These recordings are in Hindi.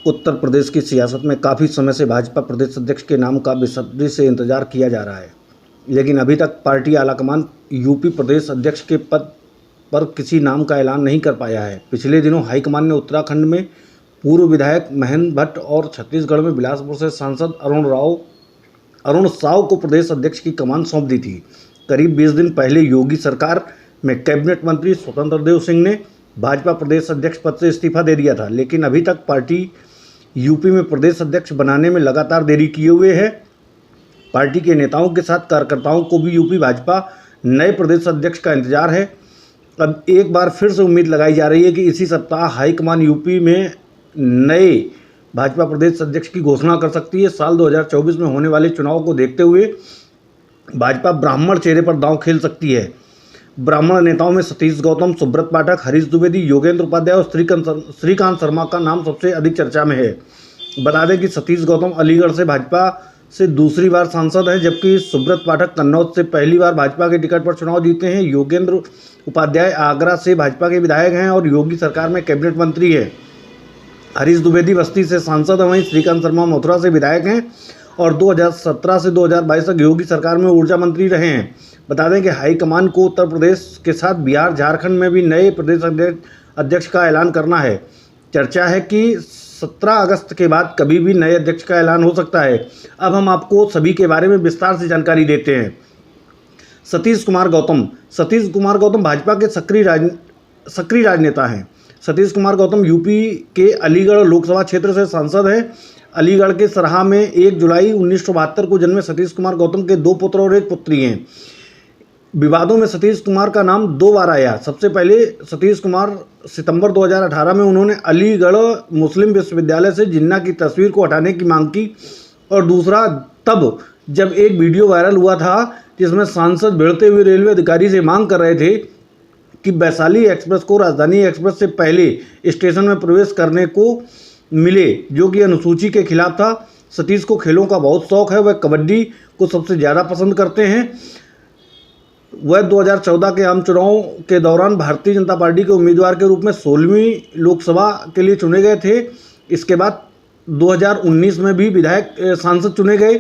उत्तर प्रदेश की सियासत में काफ़ी समय से भाजपा प्रदेश अध्यक्ष के नाम का बेसब्री से इंतजार किया जा रहा है, लेकिन अभी तक पार्टी आलाकमान यूपी प्रदेश अध्यक्ष के पद पर किसी नाम का ऐलान नहीं कर पाया है। पिछले दिनों हाईकमान ने उत्तराखंड में पूर्व विधायक महेंद्र भट्ट और छत्तीसगढ़ में बिलासपुर से सांसद अरुण साव को प्रदेश अध्यक्ष की कमान सौंप दी थी। करीब 20 दिन पहले योगी सरकार में कैबिनेट मंत्री स्वतंत्र देव सिंह ने भाजपा प्रदेश अध्यक्ष पद से इस्तीफा दे दिया था, लेकिन अभी तक पार्टी यूपी में प्रदेश अध्यक्ष बनाने में लगातार देरी किए हुए है। पार्टी के नेताओं के साथ कार्यकर्ताओं को भी यूपी भाजपा नए प्रदेश अध्यक्ष का इंतजार है। अब एक बार फिर से उम्मीद लगाई जा रही है कि इसी सप्ताह हाईकमान यूपी में नए भाजपा प्रदेश अध्यक्ष की घोषणा कर सकती है। साल 2024 में होने वाले चुनाव को देखते हुए भाजपा ब्राह्मण चेहरे पर दांव खेल सकती है। ब्राह्मण नेताओं में सतीश गौतम, सुब्रत पाठक, हरीश द्विवेदी, योगेंद्र उपाध्याय और श्रीकांत शर्मा का नाम सबसे अधिक चर्चा में है। बता दें कि सतीश गौतम अलीगढ़ से भाजपा से दूसरी बार सांसद हैं, जबकि सुब्रत पाठक कन्नौज से पहली बार भाजपा के टिकट पर चुनाव जीते हैं। योगेंद्र उपाध्याय आगरा से भाजपा के विधायक हैं और योगी सरकार में कैबिनेट मंत्री हैं। हरीश द्विवेदी बस्ती से सांसद हैं, वहीं श्रीकांत शर्मा मथुरा से विधायक हैं और 2017 से 2022 तक योगी सरकार में ऊर्जा मंत्री रहे हैं। बता दें कि हाईकमान को उत्तर प्रदेश के साथ बिहार, झारखंड में भी नए प्रदेश अध्यक्ष का ऐलान करना है। चर्चा है कि 17 अगस्त के बाद कभी भी नए अध्यक्ष का ऐलान हो सकता है। अब हम आपको सभी के बारे में विस्तार से जानकारी देते हैं। सतीश कुमार गौतम भाजपा के सक्रिय राजनेता हैं। सतीश कुमार गौतम यूपी के अलीगढ़ लोकसभा क्षेत्र से सांसद हैं। अलीगढ़ के सरहा में 1 जुलाई 1972 को जन्मे सतीश कुमार गौतम के 2 पुत्र और 1 पुत्री हैं। विवादों में सतीश कुमार का नाम 2 बार आया। सबसे पहले सतीश कुमार सितंबर 2018 में उन्होंने अलीगढ़ मुस्लिम विश्वविद्यालय से जिन्ना की तस्वीर को हटाने की मांग की, और दूसरा तब जब एक वीडियो वायरल हुआ था जिसमें सांसद भिड़ते हुए रेलवे अधिकारी से मांग कर रहे थे कि वैशाली एक्सप्रेस को राजधानी एक्सप्रेस से पहले स्टेशन में प्रवेश करने को मिले, जो कि अनुसूची के खिलाफ था। सतीश को खेलों का बहुत शौक है, वह कबड्डी को सबसे ज़्यादा पसंद करते हैं। वह 2014 के आम चुनाव के दौरान भारतीय जनता पार्टी के उम्मीदवार के रूप में 16वीं लोकसभा के लिए चुने गए थे। इसके बाद 2019 में भी सांसद चुने गए।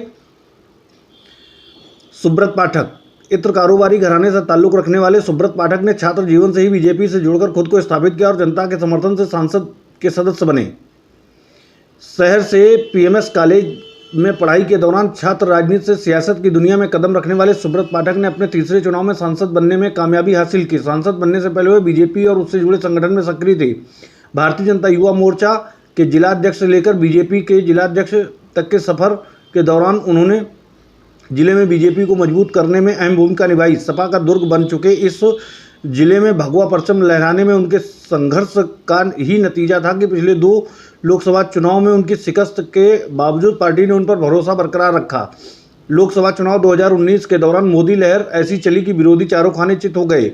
सुब्रत पाठक, इत्र कारोबारी घराने से ताल्लुक़ रखने वाले सुब्रत पाठक ने छात्र जीवन से ही बीजेपी से जुड़कर खुद को स्थापित किया और जनता के समर्थन से सांसद के सदस्य बने। शहर से पीएमएस कॉलेज में पढ़ाई के दौरान छात्र राजनीति से सियासत की दुनिया में कदम रखने वाले सुब्रत पाठक ने अपने तीसरे चुनाव में सांसद बनने में कामयाबी हासिल की। सांसद बनने से पहले वे बीजेपी और उससे जुड़े संगठन में सक्रिय थे। भारतीय जनता युवा मोर्चा के जिलाध्यक्ष से लेकर बीजेपी के जिलाध्यक्ष तक के सफर के दौरान उन्होंने जिले में बीजेपी को मजबूत करने में अहम भूमिका निभाई। सपा का दुर्ग बन चुके इस जिले में भगवा परचम लहराने में उनके संघर्ष का ही नतीजा था कि पिछले 2 लोकसभा चुनाव में उनकी शिकस्त के बावजूद पार्टी ने उन पर भरोसा बरकरार रखा। लोकसभा चुनाव 2019 के दौरान मोदी लहर ऐसी चली कि विरोधी चारों खाने चित हो गए।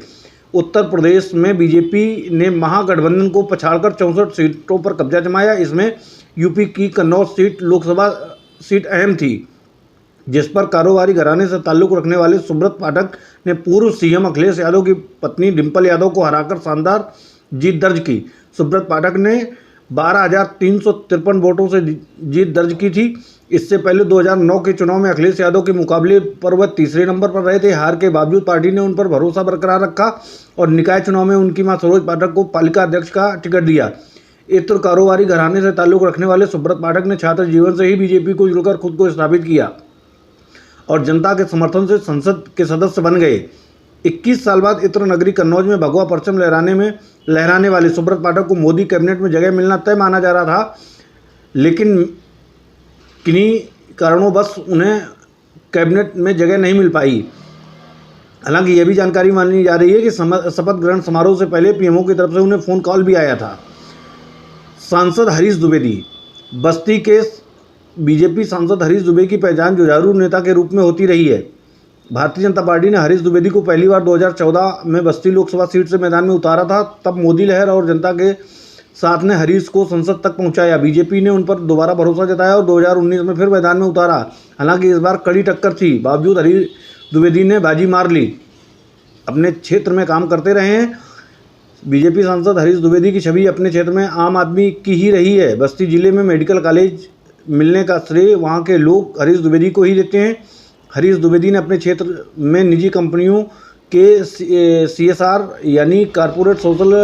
उत्तर प्रदेश में बीजेपी ने महागठबंधन को पछाड़कर 64 सीटों पर कब्जा जमाया। इसमें यूपी की कन्नौज लोकसभा सीट अहम थी, जिस पर कारोबारी घराने से ताल्लुक़ रखने वाले सुब्रत पाठक ने पूर्व सीएम अखिलेश यादव की पत्नी डिंपल यादव को हराकर शानदार जीत दर्ज की। सुब्रत पाठक ने 12,353 वोटों से जीत दर्ज की थी। इससे पहले 2009 के चुनाव में अखिलेश यादव के मुकाबले पर वह तीसरे नंबर पर रहे थे। हार के बावजूद पार्टी ने उन पर भरोसा बरकरार रखा और निकाय चुनाव में उनकी मां सरोज पाठक को पालिका अध्यक्ष का टिकट दिया। इत्र कारोबारी घराने से ताल्लुक़ रखने वाले सुब्रत पाठक ने छात्र जीवन से ही बीजेपी को जुड़कर खुद को स्थापित किया और जनता के समर्थन से संसद के सदस्य बन गए। 21 साल बाद इत्र नगरी कन्नौज में भगवा परचम लहराने वाले सुब्रत पाठक को मोदी कैबिनेट में जगह मिलना तय माना जा रहा था, लेकिन किन्हीं कारणों बस उन्हें कैबिनेट में जगह नहीं मिल पाई। हालांकि यह भी जानकारी मानी जा रही है कि शपथ ग्रहण समारोह से पहले पीएमओ की तरफ से उन्हें फ़ोन कॉल भी आया था। सांसद हरीश द्विवेदी, बस्ती के बीजेपी सांसद हरीश द्विवेदी की पहचान जुझारू नेता के रूप में होती रही है। भारतीय जनता पार्टी ने हरीश द्विवेदी को पहली बार 2014 में बस्ती लोकसभा सीट से मैदान में उतारा था। तब मोदी लहर और जनता के साथ ने हरीश को संसद तक पहुंचाया। बीजेपी ने उन पर दोबारा भरोसा जताया और 2019 में फिर मैदान में उतारा। हालांकि इस बार कड़ी टक्कर थी, बावजूद हरीश द्विवेदी ने बाजी मार ली। अपने क्षेत्र में काम करते रहे हैं। बीजेपी सांसद हरीश द्विवेदी की छवि अपने क्षेत्र में आम आदमी की ही रही है। बस्ती जिले में मेडिकल कॉलेज मिलने का श्रेय वहां के लोग हरीश द्विवेदी को ही देते हैं। हरीश द्विवेदी ने अपने क्षेत्र में निजी कंपनियों के CSR यानी कॉरपोरेट सोशल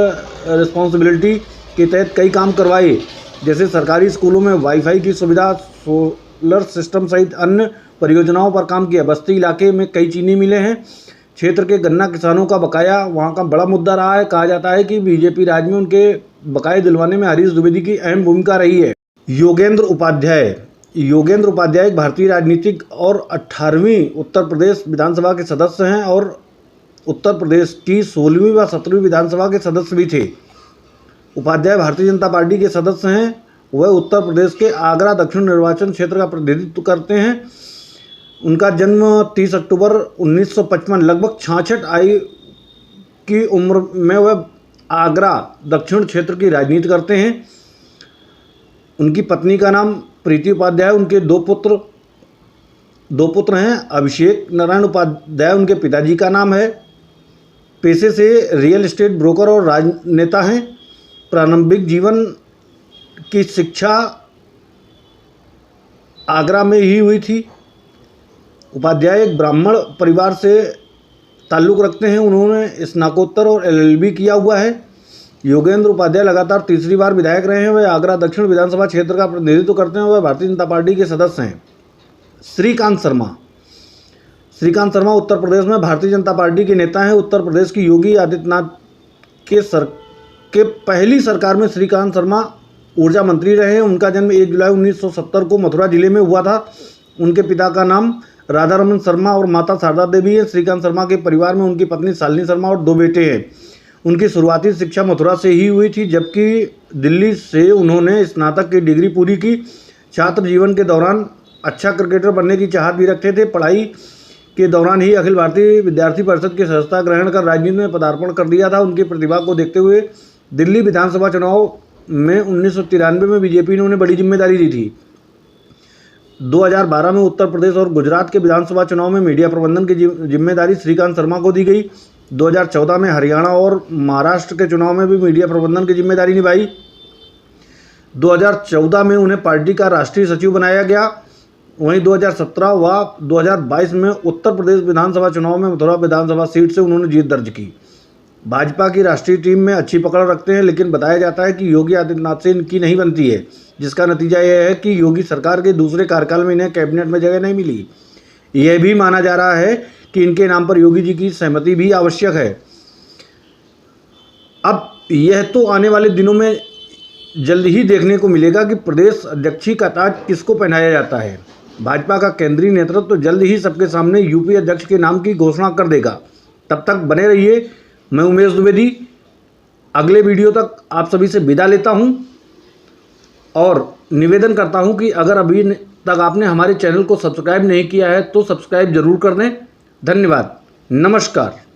रिस्पॉन्सिबिलिटी के तहत कई काम करवाए, जैसे सरकारी स्कूलों में वाईफाई की सुविधा, सोलर सिस्टम सहित अन्य परियोजनाओं पर काम किया। बस्ती इलाके में कई चीनी मिलें हैं। क्षेत्र के गन्ना किसानों का बकाया वहां का बड़ा मुद्दा रहा है। कहा जाता है कि बीजेपी राज में उनके बकाये दिलवाने में हरीश द्विवेदी की अहम भूमिका रही है। योगेंद्र उपाध्याय एक भारतीय राजनीतिक और 18वीं उत्तर प्रदेश विधानसभा के सदस्य हैं और उत्तर प्रदेश की 16वीं व 17वीं विधानसभा के सदस्य भी थे। उपाध्याय भारतीय जनता पार्टी के सदस्य हैं। वह उत्तर प्रदेश के आगरा दक्षिण निर्वाचन क्षेत्र का प्रतिनिधित्व करते हैं। उनका जन्म 30 अक्टूबर 1955, लगभग 66 आयु की उम्र में वह आगरा दक्षिण क्षेत्र की राजनीति करते हैं। उनकी पत्नी का नाम प्रीति उपाध्याय, उनके दो पुत्र हैं। अभिषेक नारायण उपाध्याय उनके पिताजी का नाम है। पेशे से रियल एस्टेट ब्रोकर और राजनेता हैं। प्रारंभिक जीवन की शिक्षा आगरा में ही हुई थी। उपाध्याय एक ब्राह्मण परिवार से ताल्लुक़ रखते हैं। उन्होंने स्नातकोत्तर और LLB किया हुआ है। योगेंद्र उपाध्याय लगातार तीसरी बार विधायक रहे हैं। वह आगरा दक्षिण विधानसभा क्षेत्र का प्रतिनिधित्व करते हैं। वह भारतीय जनता पार्टी के सदस्य हैं। श्रीकांत शर्मा उत्तर प्रदेश में भारतीय जनता पार्टी के नेता हैं। उत्तर प्रदेश की योगी आदित्यनाथ के पहली सरकार में श्रीकांत शर्मा ऊर्जा मंत्री रहे हैं। उनका जन्म 1 जुलाई 1970 को मथुरा जिले में हुआ था। उनके पिता का नाम राधारमन शर्मा और माता शारदा देवी है। श्रीकांत शर्मा के परिवार में उनकी पत्नी शालिनी शर्मा और 2 बेटे हैं। उनकी शुरुआती शिक्षा मथुरा से ही हुई थी, जबकि दिल्ली से उन्होंने स्नातक की डिग्री पूरी की। छात्र जीवन के दौरान अच्छा क्रिकेटर बनने की चाहत भी रखते थे। पढ़ाई के दौरान ही अखिल भारतीय विद्यार्थी परिषद की सदस्यता ग्रहण कर राजनीति में पदार्पण कर दिया था। उनकी प्रतिभा को देखते हुए दिल्ली विधानसभा चुनाव में 1993 में बीजेपी ने उन्हें बड़ी जिम्मेदारी दी थी। 2012 में उत्तर प्रदेश और गुजरात के विधानसभा चुनाव में मीडिया प्रबंधन की जिम्मेदारी श्रीकांत शर्मा को दी गई। 2014 में हरियाणा और महाराष्ट्र के चुनाव में भी मीडिया प्रबंधन की जिम्मेदारी निभाई। 2014 में उन्हें पार्टी का राष्ट्रीय सचिव बनाया गया। वहीं 2017 व 2022 में उत्तर प्रदेश विधानसभा चुनाव में मथुरा विधानसभा सीट से उन्होंने जीत दर्ज की। भाजपा की राष्ट्रीय टीम में अच्छी पकड़ रखते हैं, लेकिन बताया जाता है कि योगी आदित्यनाथ से इनकी नहीं बनती है, जिसका नतीजा यह है कि योगी सरकार के दूसरे कार्यकाल में इन्हें कैबिनेट में जगह नहीं मिली। यह भी माना जा रहा है कि इनके नाम पर योगी जी की सहमति भी आवश्यक है। अब यह तो आने वाले दिनों में जल्द ही देखने को मिलेगा कि प्रदेश अध्यक्षी का ताज किसको पहनाया जाता है। भाजपा का केंद्रीय नेतृत्व जल्द ही सबके सामने यूपी अध्यक्ष के नाम की घोषणा कर देगा। तब तक बने रहिए। मैं उमेश द्विवेदी अगले वीडियो तक आप सभी से विदा लेता हूं और निवेदन करता हूं कि अगर अभी तक आपने हमारे चैनल को सब्सक्राइब नहीं किया है तो सब्सक्राइब जरूर कर दें। धन्यवाद। नमस्कार।